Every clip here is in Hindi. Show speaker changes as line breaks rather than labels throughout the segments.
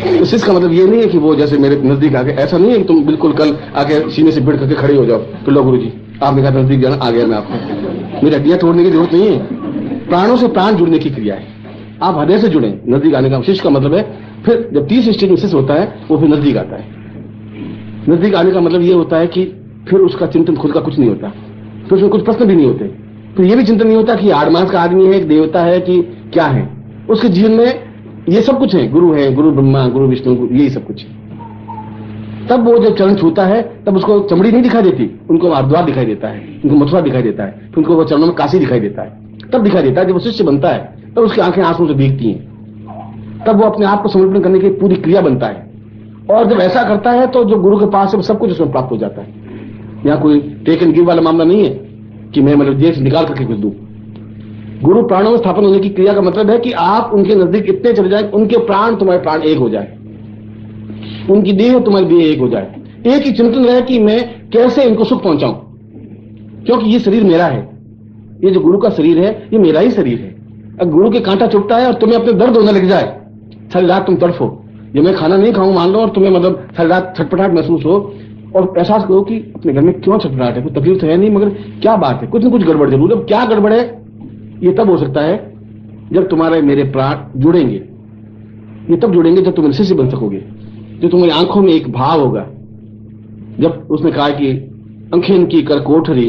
तो शिष्य का मतलब ये नहीं है कि वो जैसे मेरे नजदीक आके, ऐसा नहीं है कि तुम बिल्कुल कल आके सीने से भिड़ करके खड़े हो जाओ तो लो गुरु जी आपने कहा नजदीक जाना, आ गया मैं आपको। मेरी हड्डियां तोड़ने की जरूरत नहीं है, प्राणों से प्राण जुड़ने की क्रिया है। आप हृदय से जुड़े, नजदीक आने का शिष्य का मतलब है। फिर जब 30 स्टेज में शिष्य होता है वो फिर नजदीक आता है। नजदीक आने का मतलब ये होता है कि फिर उसका चिंतन खुद का कुछ नहीं होता, फिर उसमें कुछ प्रश्न भी नहीं होते, फिर ये भी चिंतन नहीं होता कि 8 मास का आदमी है, एक देवता है कि क्या है। उसके जीवन में ये सब कुछ है, गुरु है, गुरु ब्रह्मा, गुरु विष्णु, यही सब कुछ है। तब वो जब चरण छूता है तब उसको चमड़ी नहीं दिखाई देती, उनको हरिद्वार दिखाई देता है, उनको मथुरा दिखाई देता है, फिर उनको वो चरणों में काशी दिखाई देता है। तब दिखाई देता है जब वो शिष्य बनता है, तब उसकी आंखें आंसू से भीगती हैं, तब वो अपने आप को समर्पण करने की पूरी क्रिया बनता है। और जब ऐसा करता है तो जो गुरु के पास है सब कुछ उसमें प्राप्त हो जाता है। यहाँ कोई टेक एंड गिव वाला मामला नहीं है कि मैं मतलब जेब से निकाल करके कुछ दूं। गुरु प्राणों में स्थापन होने की क्रिया का मतलब है कि आप उनके नजदीक इतने चले जाए, उनके प्राण तुम्हारे प्राण एक हो जाए, उनकी देह तुम्हारी देह एक हो जाए। एक ही चिंतन रहे कि मैं कैसे इनको सुख पहुंचाऊं, क्योंकि ये शरीर मेरा है, ये जो गुरु का शरीर है ये मेरा ही शरीर है। अगर गुरु के कांटा चुभता है और तुम्हें अपने दर्द होने लग जाए, सारी रात तुम तड़फो, जब मैं खाना नहीं खाऊं मान लो, और तुम्हें मतलब सारी रात छटपटाहट महसूस हो और एहसास करो कि अपने घर में क्यों छटपटाहट है, कोई तकलीफ तो है नहीं मगर क्या बात है, कुछ न कुछ गड़बड़ जरूर। अब क्या गड़बड़ है ये तब हो सकता है जब तुम्हारे मेरे प्राण जुड़ेंगे। ये तब जुड़ेंगे जब तुम शिष्य बन सकोगे, जो तुम्हारी आंखों में एक भाव होगा। जब उसने कहा कि अंखें की कर कोठरी,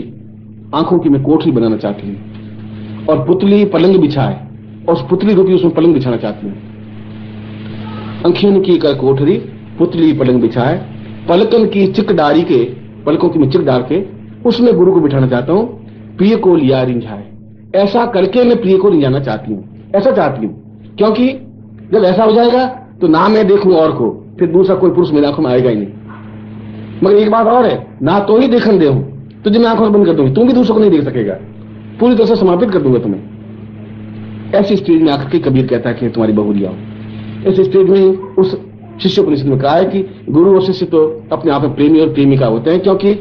आंखों की मैं कोठरी बनाना चाहती हूं और पुतली पलंग बिछाए, और उस पुतली रूपी उसमें पलंग बिछाना चाहती हूं। अंखें की कर कोठरी पुतली पलंग बिछाए, पलकन की चिक डारी के, पलकों की मैं चिक डाल के उसमें गुरु को बिठाना चाहता हूं। प्रिय को लिया रिंझाए, ऐसा करके मैं प्रिय को रिंझाना चाहती हूं, ऐसा चाहती हूं। क्योंकि जब ऐसा हो जाएगा तो ना मैं देखूं और को, फिर दूसरा कोई पुरुष मेरी आंखों में आएगा ही नहीं। मगर एक बात और है, ना तो ही देखन दे हूं तो जब मैं आंखों बंद कर दूंगी तुम भी दूसरों को नहीं देख सकेगा, पूरी तरह से समापित कर दूंगा तुम्हें। ऐसी स्टेज में आकर के कबीर कहता है कि तुम्हारी बहू लिया हो। इस स्टेज में उस शिष्य उपनिषद में कहा है कि गुरु और शिष्य तो अपने आप में प्रेमी और प्रेमिका होते हैं, क्योंकि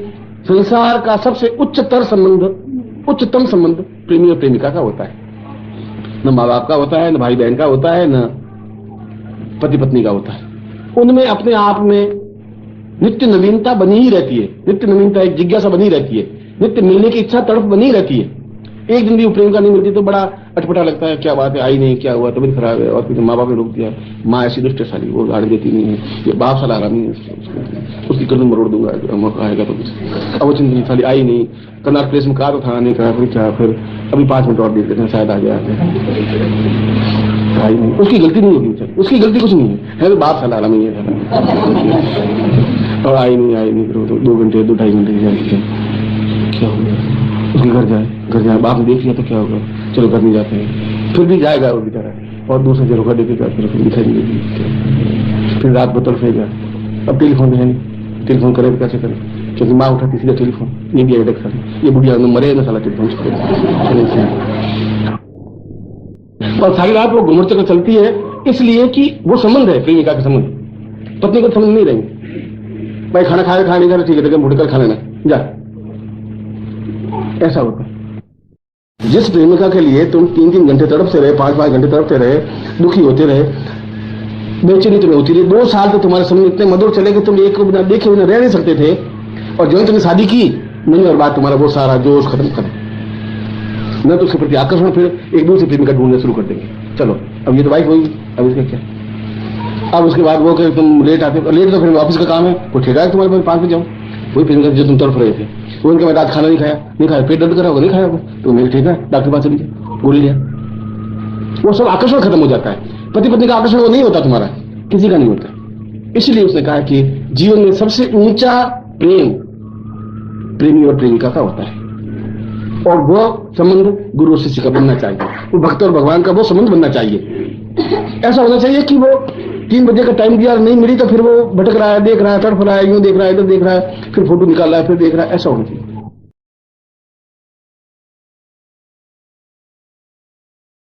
संसार का सबसे उच्चतर संबंध, उच्चतम संबंध प्रेमी और प्रेमिका का होता है। न माँ बाप का होता है, न भाई बहन का होता है, न पति पत्नी का होता है। उनमें अपने आप में नित्य नवीनता बनी ही रहती है, नित्य नवीनता एक जिज्ञासा बनी रहती है, नित्य मिलने की इच्छा तड़प बनी रहती है। एक दिन भी प्रेमिका नहीं मिलती तो बड़ा अटपटा लगता है, क्या बात है आई नहीं, क्या हुआ, तबीयत खराब है, और फिर माँ बाप ने रोक दिया, माँ ऐसी दुष्ट साली वो गाड़ी देती नहीं है, ये बाप साला आरामी है, उसकी गर्दन मरोड़ दूंगा आएगा तो कुछ। अब वो चिंतन साली आई नहीं, कनार प्लेस में कार उठा नहीं करा, फिर क्या, फिर अभी 5 मिनट और देख लेते हैं शायद आ जाए, आई नहीं। उसकी गलती नहीं होगी, उसकी गलती कुछ नहीं है, बाप साला आरामी है और आई नहीं, फिर 2 घंटे 2-2.5 घंटे क्या हो गया, उसके घर जाए, बाप ने देख लिया तो क्या होगा, चलो घर नहीं जाते हैं, फिर भी जाएगा वो बेचारा, और दूसरे जगह देखेगा, फिर दिखाई नहीं देगी, फिर रात बोतल फेंकेगा। अब टेलीफोन है नहीं, टेलीफोन करे तो कैसे करे, क्योंकि माँ उठाती सीधा टेलीफोन, ये भी एडेक्ट है, ये बुढ़िया मरे ना साला टेलीफोन और सारी रात वो घुमड़ चक्कर चलती है, इसलिए कि वो संबंध है प्रेमिका का संबंध, पत्नी का संबंध नहीं रहेंगे। भाई खाना खाए खा नहीं खा ठीक है, मुड़कर खा लेना जा, ऐसा होता है। जिस प्रेमिका के लिए तुम 3-3 घंटे तड़पते रहे, 5-5 घंटे तड़पते रहे, दुखी होते रहे, बेचैनी तुम्हें होती रही, 2 साल तो तुम्हारे सामने इतने मधुर चले कि तुम एक को बिना देखे बिना रह नहीं सकते थे, और जो तुमने शादी की नहीं और बात तुम्हारा वो सारा जोश खत्म कर न तो उसके प्रति आकर्षण, फिर एक दूसरी प्रेमिका ढूंढने शुरू कर देंगे। चलो अब ये तो वाइफ होगी, अब इसका क्या। अब उसके बाद वो कि तुम लेट आते हो, लेट तो फिर ऑफिस का काम है, वो ठेका है तुम्हारे पास 5 बजे जाओ, वही प्रेमिका जो तुम तड़प रहे थे, वो उनका मैं रात खाना नहीं खाया, पेट दर्द करा होगा, नहीं खाया होगा, तो मेरे ठीक है डॉक्टर पास चली जाए, गोली लिया, वो सब आकर्षण खत्म हो जाता है। पति पत्नी का आकर्षण वो नहीं होता, तुम्हारा किसी का नहीं होता। इसलिए उसने कहा कि जीवन में सबसे ऊंचा प्रेम प्रेमी और प्रेमिका का होता है, और वो संबंध गुरु और शिष्य का बनना चाहिए, वो भक्त और भगवान का वो संबंध बनना चाहिए। ऐसा होना चाहिए कि वो 3 बजे का टाइम दिया नहीं मिली तो फिर वो भटक रहा है, देख रहा है, तड़फ रहा है, यूं देख रहा है, इधर देख रहा है, फिर फोटो निकाल रहा है, फिर देख रहा है, ऐसा होना चाहिए।